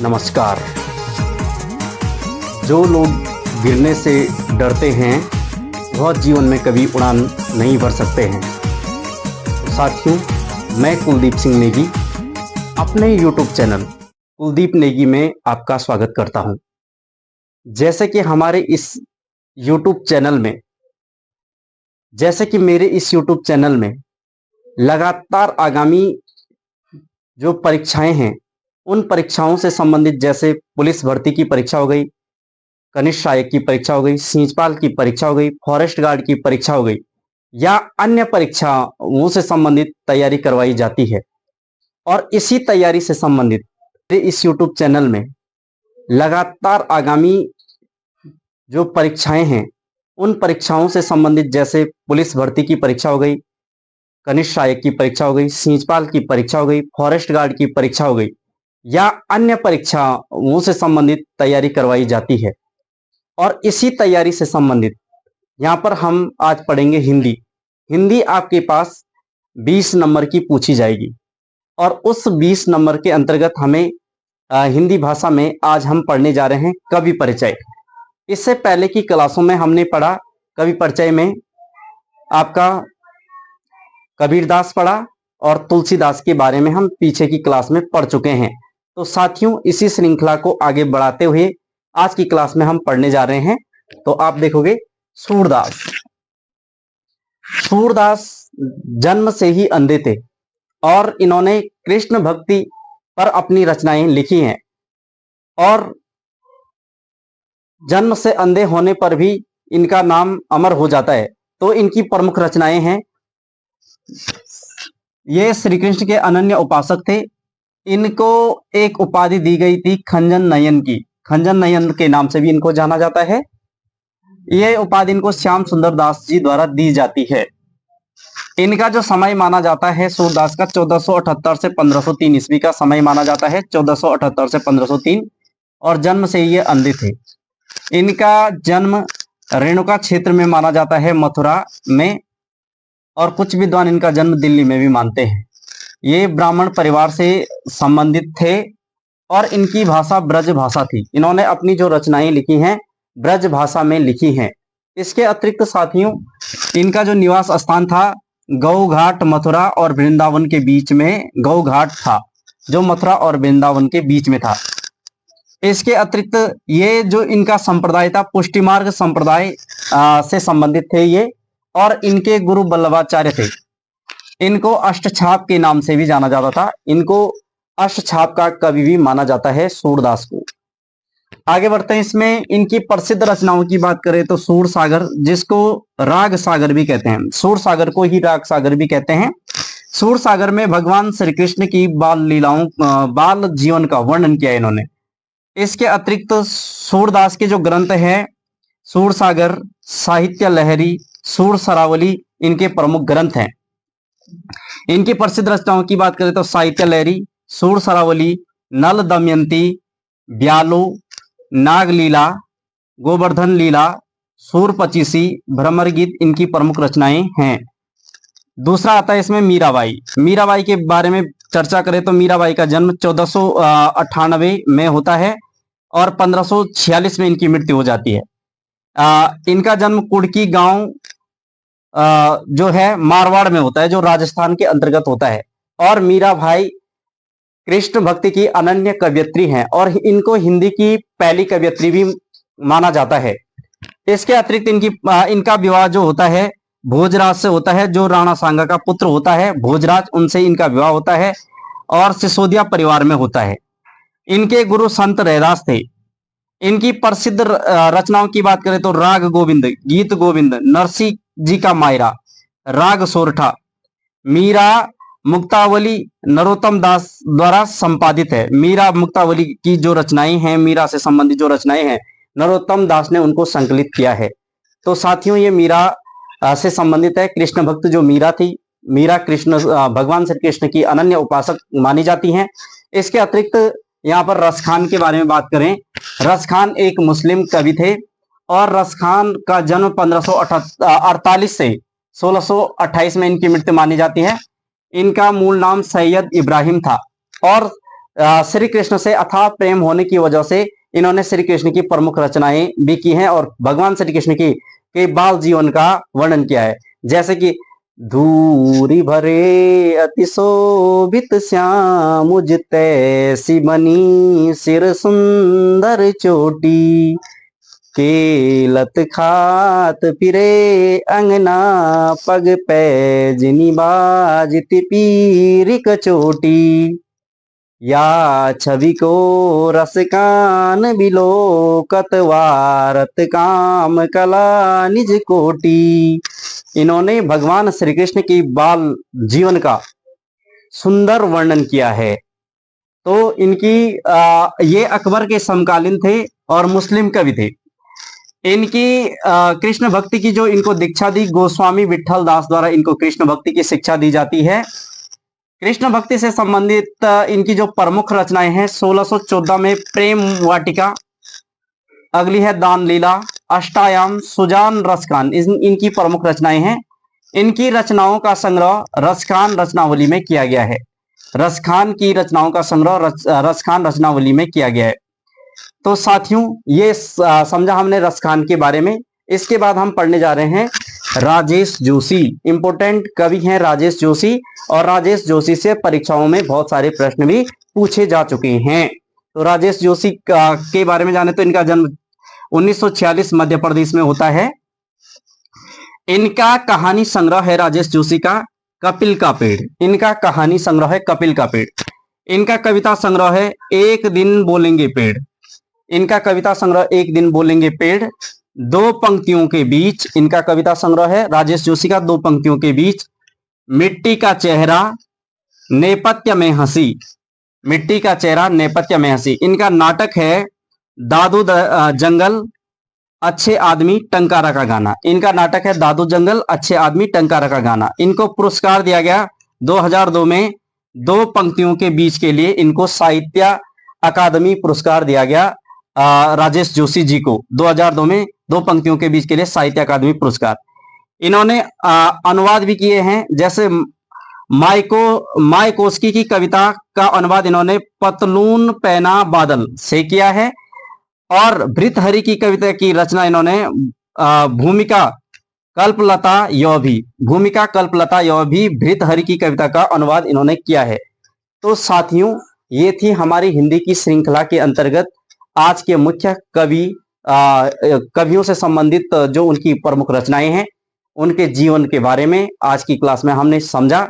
नमस्कार। जो लोग गिरने से डरते हैं वह जीवन में कभी उड़ान नहीं भर सकते हैं। तो साथियों, मैं कुलदीप सिंह नेगी अपने YouTube चैनल कुलदीप नेगी में आपका स्वागत करता हूं। जैसे कि हमारे इस YouTube चैनल में मेरे इस YouTube चैनल में लगातार आगामी जो परीक्षाएं हैं उन परीक्षाओं से संबंधित, जैसे पुलिस भर्ती की परीक्षा हो गई, कनिष्ठ सहायक की परीक्षा हो गई, सींचपाल की परीक्षा हो गई, फॉरेस्ट गार्ड की परीक्षा हो गई या अन्य परीक्षाओं से संबंधित तैयारी करवाई जाती है। और इसी तैयारी से संबंधित इस YouTube चैनल में लगातार आगामी जो परीक्षाएं हैं उन परीक्षाओं से संबंधित, जैसे पुलिस भर्ती की परीक्षा हो गई, कनिष्ठ सहायक की परीक्षा हो गई, सींचपाल की परीक्षा हो गई, फॉरेस्ट गार्ड की परीक्षा हो गई या अन्य परीक्षाओं से संबंधित तैयारी करवाई जाती है। और इसी तैयारी से संबंधित यहाँ पर हम आज पढ़ेंगे हिंदी। हिंदी आपके पास 20 नंबर की पूछी जाएगी और उस 20 नंबर के अंतर्गत हमें हिंदी भाषा में आज हम पढ़ने जा रहे हैं कवि परिचय। इससे पहले की क्लासों में हमने पढ़ा कवि परिचय में आपका कबीरदास पढ़ा और तुलसीदास के बारे में हम पीछे की क्लास में पढ़ चुके हैं। तो साथियों, इसी श्रृंखला को आगे बढ़ाते हुए आज की क्लास में हम पढ़ने जा रहे हैं। तो आप देखोगे सूरदास। सूरदास जन्म से ही अंधे थे और इन्होंने कृष्ण भक्ति पर अपनी रचनाएं लिखी हैं। और जन्म से अंधे होने पर भी इनका नाम अमर हो जाता है। तो इनकी प्रमुख रचनाएं हैं। ये श्री कृष्ण के अनन्य उपासक थे। इनको एक उपाधि दी गई थी खंजन नयन की। खंजन नयन के नाम से भी इनको जाना जाता है। यह उपाधि इनको श्याम सुंदर दास जी द्वारा दी जाती है। इनका जो समय माना जाता है सूरदास का 1478 से 1503 ईस्वी का समय माना जाता है। 1478 से 1503। और जन्म से ये अंधे थे। इनका जन्म रेणुका क्षेत्र में माना जाता है, मथुरा में। और कुछ विद्वान इनका जन्म दिल्ली में भी मानते हैं। ये ब्राह्मण परिवार से संबंधित थे और इनकी भाषा ब्रज भाषा थी। इन्होंने अपनी जो रचनाएं लिखी हैं ब्रज भाषा में लिखी हैं। इसके अतिरिक्त साथियों, इनका जो निवास स्थान था गौ घाट, मथुरा और वृंदावन के बीच में गौ घाट था, जो मथुरा और वृंदावन के बीच में था। इसके अतिरिक्त ये जो इनका संप्रदाय था पुष्टि मार्ग संप्रदाय से संबंधित थे ये। और इनके गुरु वल्लभाचार्य थे। इनको अष्टछाप के नाम से भी जाना जाता था। इनको अष्टछाप का कवि भी माना जाता है सूरदास को। आगे बढ़ते हैं। इसमें इनकी प्रसिद्ध रचनाओं की बात करें तो सूर सागर, जिसको राग सागर भी कहते हैं, सूर सागर को ही राग सागर भी कहते हैं। सूर सागर में भगवान श्री कृष्ण की बाल लीलाओं, बाल जीवन का वर्णन किया इन्होंने। इसके अतिरिक्त सूरदास के जो ग्रंथ है सूर सागर, साहित्य लहरी, सूर सरावली इनके प्रमुख ग्रंथ हैं। इनकी प्रसिद्ध रचनाओं की बात करें तो साहित्य लहरी, सूर सरावली, नल दमयंती, ब्यालो, नागलीला, गोवर्धन लीला, सूर पचीसी, भ्रमर गीत इनकी प्रमुख रचनाएं हैं। दूसरा आता है इसमें मीराबाई। मीराबाई के बारे में चर्चा करें तो मीराबाई का जन्म 1498 में होता है और 1546 में इनकी मृत्यु हो जाती है। इनका जन्म कुड़की गांव जो है मारवाड़ में होता है, जो राजस्थान के अंतर्गत होता है। और मीराबाई कृष्ण भक्ति की अनन्य कवयित्री हैं और इनको हिंदी की पहली कवयित्री भी माना जाता है। इसके अतिरिक्त इनका विवाह जो होता है भोजराज से होता है, जो राणा सांगा का पुत्र होता है भोजराज, उनसे इनका विवाह होता है और सिसोदिया परिवार में होता है। इनके गुरु संत रैदास थे। इनकी प्रसिद्ध रचनाओं की बात करें तो राग गोविंद, गीत गोविंद, नरसिंह जी का मायरा, राग सोरठा, मीरा मुक्तावली नरोत्तम दास द्वारा संपादित है। मीरा मुक्तावली की जो रचनाएं हैं, मीरा से संबंधित जो रचनाएं हैं, नरोत्तम दास ने उनको संकलित किया है। तो साथियों, ये मीरा से संबंधित है। कृष्ण भक्त जो मीरा थी, मीरा कृष्ण भगवान श्री कृष्ण की अनन्य उपासक मानी जाती हैं। इसके अतिरिक्त यहाँ पर रसखान के बारे में बात करें, रसखान एक मुस्लिम कवि थे और रसखान का जन्म 1548 से 1628 में इनकी मृत्यु मानी जाती है। इनका मूल नाम सैयद इब्राहिम था और श्री कृष्ण से अथाह प्रेम होने की वजह से इन्होंने श्री कृष्ण की प्रमुख रचनाएं भी की हैं और भगवान श्री कृष्ण की के बाल जीवन का वर्णन किया है। जैसे कि धूरी भरे अति शोभित श्याम मुझ तैसी बनी सिर सुंदर चोटी, केलत खात फिरे अंगना पग पैजनी बाजती पीरी कचोटी, या छवि को रसकान बिलोकत वारत काम कला निज कोटि। इन्होंने भगवान श्री कृष्ण की बाल जीवन का सुंदर वर्णन किया है। तो इनकी ये अकबर के समकालीन थे और मुस्लिम कवि थे। इनकी कृष्ण भक्ति की जो इनको दीक्षा दी गोस्वामी विठल दास द्वारा इनको कृष्ण भक्ति की शिक्षा दी जाती है। कृष्ण भक्ति से संबंधित इनकी जो प्रमुख रचनाएं हैं 1614 में प्रेम वाटिका, अगली है दान लीला, अष्टायाम, सुजान, रसखान, इनकी प्रमुख रचनाएं हैं। इनकी रचनाओं का संग्रह रसखान रचनावली में किया गया है। रसखान की रचनाओं का संग्रह रसखान रचनावली में किया गया है। तो साथियों ये समझा हमने रसखान के बारे में। इसके बाद हम पढ़ने जा रहे हैं राजेश जोशी। इंपोर्टेंट कवि हैं राजेश जोशी और राजेश जोशी से परीक्षाओं में बहुत सारे प्रश्न भी पूछे जा चुके हैं। तो राजेश जोशी के बारे में जाने तो इनका जन्म 1946 मध्य प्रदेश में होता है। इनका कहानी संग्रह है राजेश जोशी का कपिल का पेड़। इनका कहानी संग्रह है कपिल का पेड़। इनका कविता संग्रह है एक दिन बोलेंगे पेड़। इनका कविता संग्रह एक दिन बोलेंगे पेड़। दो पंक्तियों के बीच इनका कविता संग्रह है राजेश जोशी का दो पंक्तियों के बीच। मिट्टी का चेहरा नेपथ्य में हंसी। मिट्टी का चेहरा नेपथ्य में हंसी। इनका नाटक है दादू जंगल अच्छे आदमी टंकारा का गाना। इनका नाटक है दादू जंगल अच्छे आदमी टंकारा का गाना। इनको पुरस्कार दिया गया 2002 में दो पंक्तियों के बीच के लिए इनको साहित्य अकादमी पुरस्कार दिया गया राजेश जोशी जी को 2002 में दो पंक्तियों के बीच के लिए साहित्य अकादमी पुरस्कार। इन्होंने अनुवाद भी किए हैं। जैसे मायकोस्की की कविता का अनुवाद इन्होंने पतलून पैना बादल से किया है और भृतहरि की कविता की रचना इन्होंने भूमिका कल्पलता यौ भी भृतहरि की कविता का अनुवाद इन्होंने किया है। तो साथियों ये थी हमारी हिंदी की श्रृंखला के अंतर्गत आज के मुख्य कवियों से संबंधित जो उनकी प्रमुख रचनाएं हैं उनके जीवन के बारे में आज की क्लास में हमने समझा।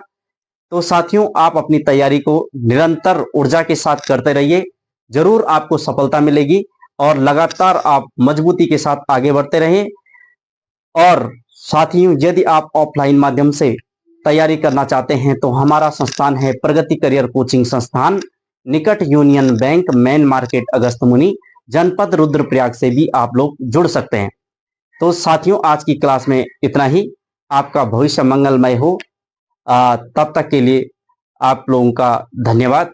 तो साथियों आप अपनी तैयारी को निरंतर ऊर्जा के साथ करते रहिए, जरूर आपको सफलता मिलेगी और लगातार आप मजबूती के साथ आगे बढ़ते रहें। और साथियों यदि आप ऑफलाइन माध्यम से तैयारी करना चाहते हैं तो हमारा संस्थान है प्रगति करियर कोचिंग संस्थान, निकट यूनियन बैंक, मेन मार्केट अगस्त मुनि, जनपद रुद्रप्रयाग से भी आप लोग जुड़ सकते हैं। तो साथियों आज की क्लास में इतना ही। आपका भविष्य मंगलमय हो। तब तक के लिए आप लोगों का धन्यवाद।